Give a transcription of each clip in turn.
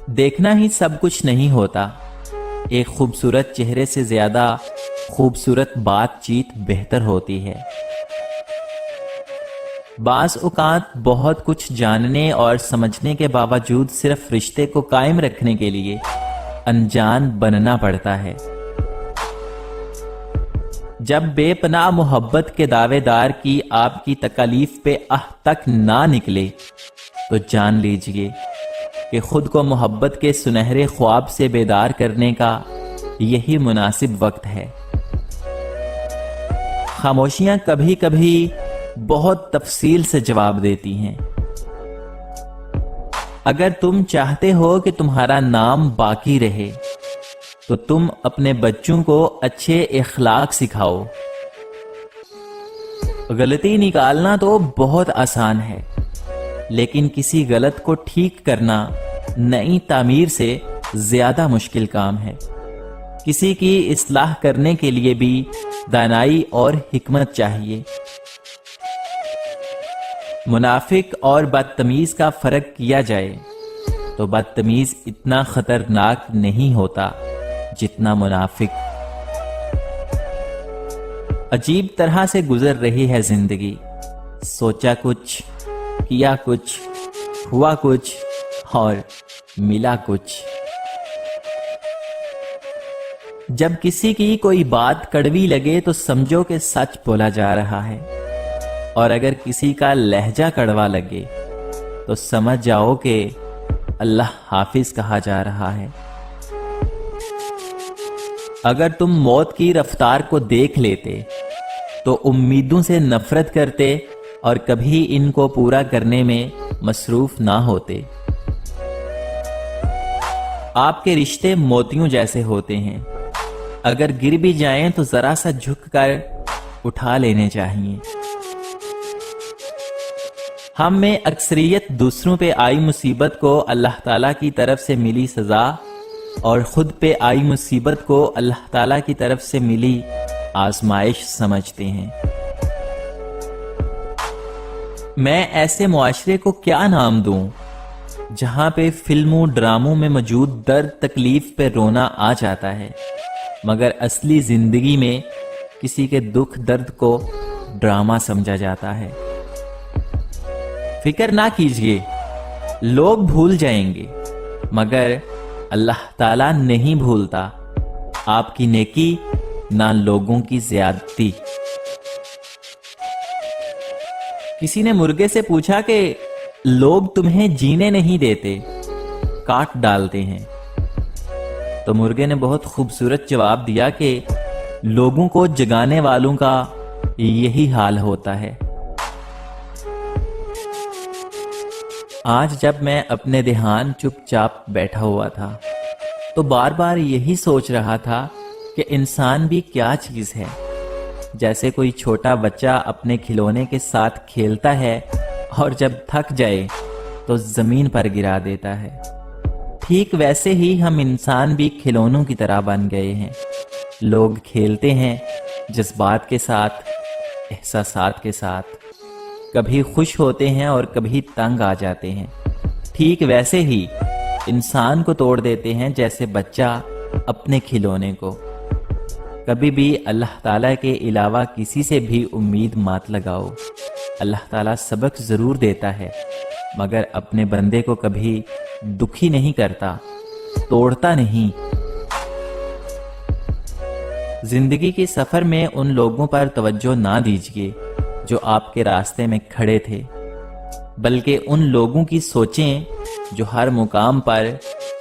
دیکھنا ہی سب کچھ نہیں ہوتا. ایک خوبصورت چہرے سے زیادہ خوبصورت بات چیت بہتر ہوتی ہے. بعض اوقات بہت کچھ جاننے اور سمجھنے کے باوجود صرف رشتے کو قائم رکھنے کے لیے انجان بننا پڑتا ہے. جب بے پناہ محبت کے دعوے دار کی آپ کی تکالیف پہ آہ تک نہ نکلے تو جان لیجئے کہ خود کو محبت کے سنہرے خواب سے بیدار کرنے کا یہی مناسب وقت ہے. خاموشیاں کبھی کبھی بہت تفصیل سے جواب دیتی ہیں. اگر تم چاہتے ہو کہ تمہارا نام باقی رہے تو تم اپنے بچوں کو اچھے اخلاق سکھاؤ. غلطی نکالنا تو بہت آسان ہے، لیکن کسی غلط کو ٹھیک کرنا نئی تعمیر سے زیادہ مشکل کام ہے. کسی کی اصلاح کرنے کے لیے بھی دانائی اور حکمت چاہیے. منافق اور بدتمیز کا فرق کیا جائے تو بدتمیز اتنا خطرناک نہیں ہوتا جتنا منافق. عجیب طرح سے گزر رہی ہے زندگی. سوچا کچھ، کیا کچھ، ہوا کچھ اور ملا کچھ. جب کسی کی کوئی بات کڑوی لگے تو سمجھو کہ سچ بولا جا رہا ہے، اور اگر کسی کا لہجہ کڑوا لگے تو سمجھ جاؤ کہ اللہ حافظ کہا جا رہا ہے. اگر تم موت کی رفتار کو دیکھ لیتے تو امیدوں سے نفرت کرتے اور کبھی ان کو پورا کرنے میں مصروف نہ ہوتے. آپ کے رشتے موتیوں جیسے ہوتے ہیں، اگر گر بھی جائیں تو ذرا سا جھک کر اٹھا لینے چاہیے. ہم میں اکثریت دوسروں پہ آئی مصیبت کو اللہ تعالیٰ کی طرف سے ملی سزا اور خود پہ آئی مصیبت کو اللہ تعالیٰ کی طرف سے ملی آزمائش سمجھتے ہیں. میں ایسے معاشرے کو کیا نام دوں جہاں پہ فلموں ڈراموں میں موجود درد تکلیف پہ رونا آ جاتا ہے، مگر اصلی زندگی میں کسی کے دکھ درد کو ڈرامہ سمجھا جاتا ہے. فکر نہ کیجئے، لوگ بھول جائیں گے مگر اللہ تعالیٰ نہیں بھولتا آپ کی نیکی نہ لوگوں کی زیادتی. کسی نے مرغے سے پوچھا کہ لوگ تمہیں جینے نہیں دیتے، کاٹ ڈالتے ہیں. تو مرغے نے بہت خوبصورت جواب دیا کہ لوگوں کو جگانے والوں کا یہی حال ہوتا ہے. آج جب میں اپنے دھیان چپ چاپ بیٹھا ہوا تھا تو بار بار یہی سوچ رہا تھا کہ انسان بھی کیا چیز ہے. جیسے کوئی چھوٹا بچہ اپنے کھلونے کے ساتھ کھیلتا ہے اور جب تھک جائے تو زمین پر گرا دیتا ہے، ٹھیک ویسے ہی ہم انسان بھی کھلونوں کی طرح بن گئے ہیں. لوگ کھیلتے ہیں جذبات کے ساتھ، احساسات کے ساتھ، کبھی خوش ہوتے ہیں اور کبھی تنگ آ جاتے ہیں. ٹھیک ویسے ہی انسان کو توڑ دیتے ہیں جیسے بچہ اپنے کھلونے کو. کبھی بھی اللہ تعالیٰ کے علاوہ کسی سے بھی امید مت لگاؤ. اللہ تعالیٰ سبق ضرور دیتا ہے مگر اپنے بندے کو کبھی دکھی نہیں کرتا، توڑتا نہیں. زندگی کے سفر میں ان لوگوں پر توجہ نہ دیجیے جو آپ کے راستے میں کھڑے تھے، بلکہ ان لوگوں کی سوچیں جو ہر مقام پر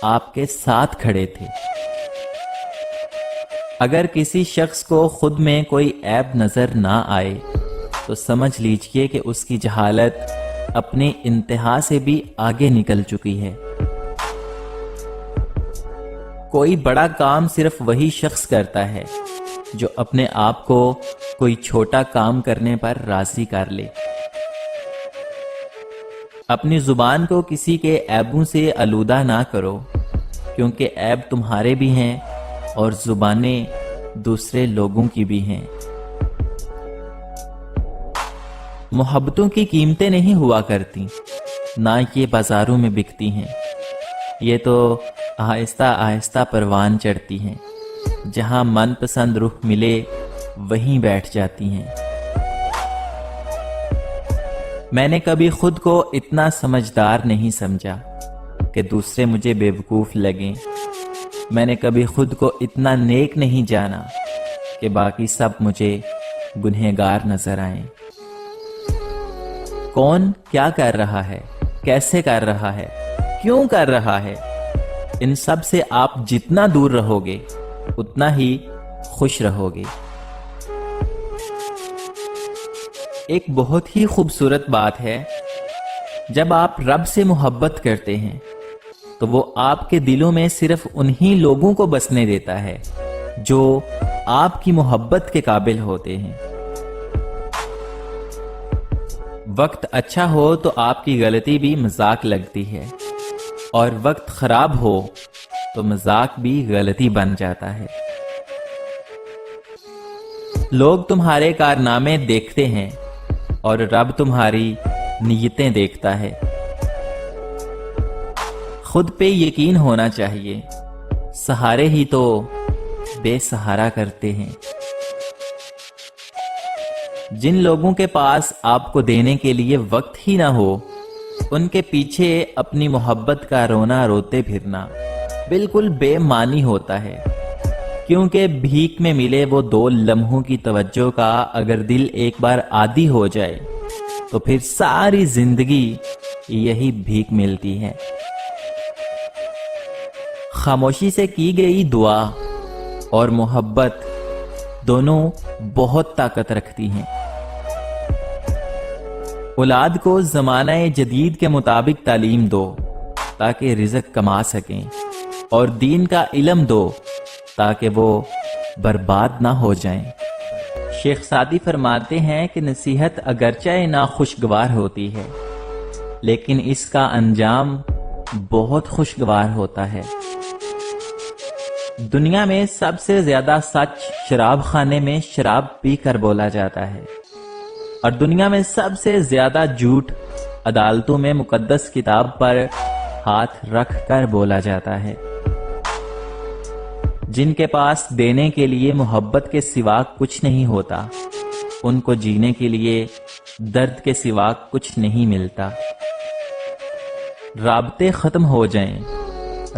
آپ کے ساتھ کھڑے تھے. اگر کسی شخص کو خود میں کوئی عیب نظر نہ آئے تو سمجھ لیجئے کہ اس کی جہالت اپنی انتہا سے بھی آگے نکل چکی ہے. کوئی بڑا کام صرف وہی شخص کرتا ہے جو اپنے آپ کو کوئی چھوٹا کام کرنے پر راضی کر لے. اپنی زبان کو کسی کے عیبوں سے آلودہ نہ کرو، کیونکہ عیب تمہارے بھی ہیں اور زبانیں دوسرے لوگوں کی بھی ہیں. محبتوں کی قیمتیں نہیں ہوا کرتی، نہ یہ بازاروں میں بکتی ہیں. یہ تو آہستہ آہستہ پروان چڑھتی ہیں، جہاں من پسند رخ ملے وہیں بیٹھ جاتی ہیں۔ میں نے کبھی خود کو اتنا سمجھدار نہیں سمجھا کہ دوسرے مجھے بیوقوف لگیں۔ میں نے کبھی خود کو اتنا نیک نہیں جانا کہ باقی سب مجھے گنہگار نظر آئیں۔ کون کیا کر رہا ہے، کیسے کر رہا ہے، کیوں کر رہا ہے، ان سب سے آپ جتنا دور رہو گے اتنا ہی خوش رہو گے۔ ایک بہت ہی خوبصورت بات ہے، جب آپ رب سے محبت کرتے ہیں تو وہ آپ کے دلوں میں صرف انہی لوگوں کو بسنے دیتا ہے جو آپ کی محبت کے قابل ہوتے ہیں۔ وقت اچھا ہو تو آپ کی غلطی بھی مذاق لگتی ہے، اور وقت خراب ہو تو مذاق بھی غلطی بن جاتا ہے۔ لوگ تمہارے کارنامے دیکھتے ہیں اور رب تمہاری نیتیں دیکھتا ہے۔ خود پہ یقین ہونا چاہیے، سہارے ہی تو بے سہارا کرتے ہیں۔ جن لوگوں کے پاس آپ کو دینے کے لیے وقت ہی نہ ہو، ان کے پیچھے اپنی محبت کا رونا روتے پھرنا بالکل بے معنی ہوتا ہے، کیونکہ بھیک میں ملے وہ 2 لمحوں کی توجہ کا اگر دل ایک بار عادی ہو جائے تو پھر ساری زندگی یہی بھیک ملتی ہے۔ خاموشی سے کی گئی دعا اور محبت دونوں بہت طاقت رکھتی ہیں۔ اولاد کو زمانہ جدید کے مطابق تعلیم دو تاکہ رزق کما سکیں، اور دین کا علم دو تاکہ وہ برباد نہ ہو جائیں۔ شیخ سعدی فرماتے ہیں کہ نصیحت اگرچہ ناخوشگوار ہوتی ہے لیکن اس کا انجام بہت خوشگوار ہوتا ہے۔ دنیا میں سب سے زیادہ سچ شراب خانے میں شراب پی کر بولا جاتا ہے، اور دنیا میں سب سے زیادہ جھوٹ عدالتوں میں مقدس کتاب پر ہاتھ رکھ کر بولا جاتا ہے۔ جن کے پاس دینے کے لیے محبت کے سوا کچھ نہیں ہوتا، ان کو جینے کے لیے درد کے سوا کچھ نہیں ملتا۔ رابطے ختم ہو جائیں،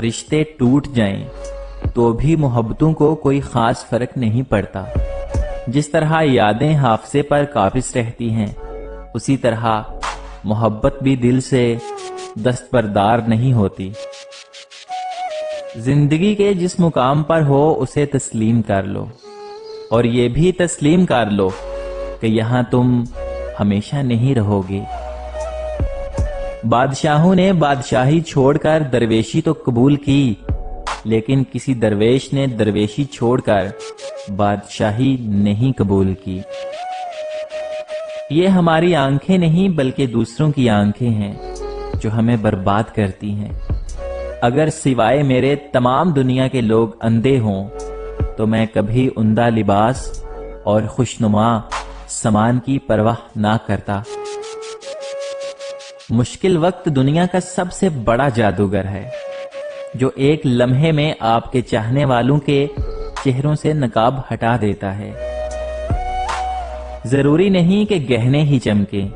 رشتے ٹوٹ جائیں تو بھی محبتوں کو کوئی خاص فرق نہیں پڑتا۔ جس طرح یادیں حافظے پر قابض رہتی ہیں، اسی طرح محبت بھی دل سے دستبردار نہیں ہوتی۔ زندگی کے جس مقام پر ہو اسے تسلیم کر لو، اور یہ بھی تسلیم کر لو کہ یہاں تم ہمیشہ نہیں رہو گے۔ بادشاہوں نے بادشاہی چھوڑ کر درویشی تو قبول کی، لیکن کسی درویش نے درویشی چھوڑ کر بادشاہی نہیں قبول کی۔ یہ ہماری آنکھیں نہیں بلکہ دوسروں کی آنکھیں ہیں جو ہمیں برباد کرتی ہیں۔ اگر سوائے میرے تمام دنیا کے لوگ اندھے ہوں تو میں کبھی عمدہ لباس اور خوشنما سامان کی پرواہ نہ کرتا۔ مشکل وقت دنیا کا سب سے بڑا جادوگر ہے، جو ایک لمحے میں آپ کے چاہنے والوں کے چہروں سے نقاب ہٹا دیتا ہے۔ ضروری نہیں کہ گہنے ہی چمکیں،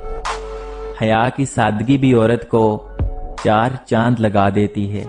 حیا کی سادگی بھی عورت کو 4 چاند لگا دیتی ہے۔